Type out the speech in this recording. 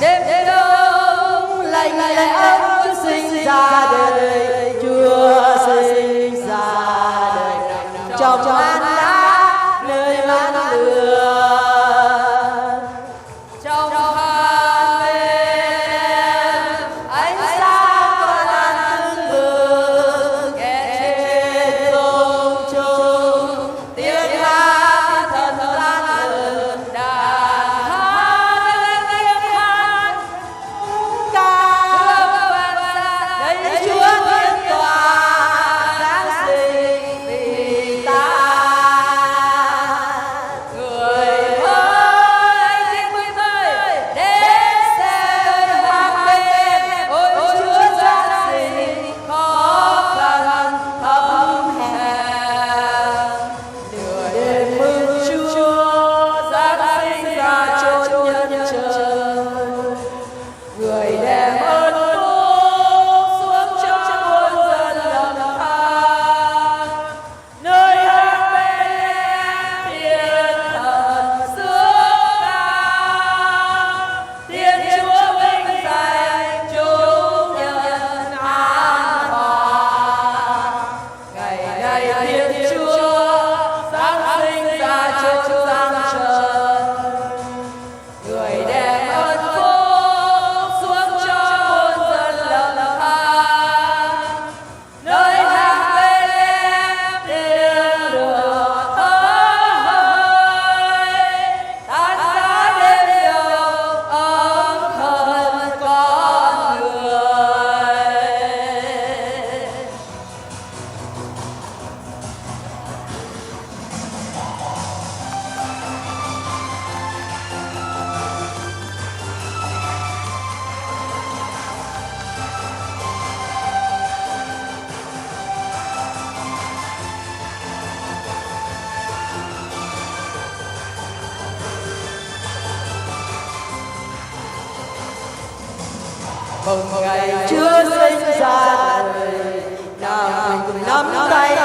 đêm đông lạnh lẽo ấm chưa sinh ra đời, chưa sinh ra đời trong an đá nơi mát lửa. Trong ban đêm ánh sáng còn ăn từng bừng, kẻ trên không trung tiếng hát thần tan dần, đàn hát lên tiếng hát ca vang xa đây Chúa thiên tòa giáng sinh vì ta. Người ơi anh xin mời đến xem Hang Be-Lem, ôi Chúa giáng sinh khó khăn thấm hèn. Nửa đêm mừng Chúa giáng sinh ra chốn nhân trời, người đem ơn phúc xuống cho muôn dân lầm than. Nơi Hang Be-Lem thiên thần xướng ca, Thiên Chúa vinh danh chúng nhân an hòa. Ngày này Thiên Chúa giáng sinh ra chốn giang trời, người đem ơn phúc xuống cho muôn dân lầm than. Nơi Hang Be-Lem tiếng lửa thở hơi, tan giá đêm đông ấm thân con người. Mừng ngày Chúa sinh ra đời, nào mình cùng nắm tay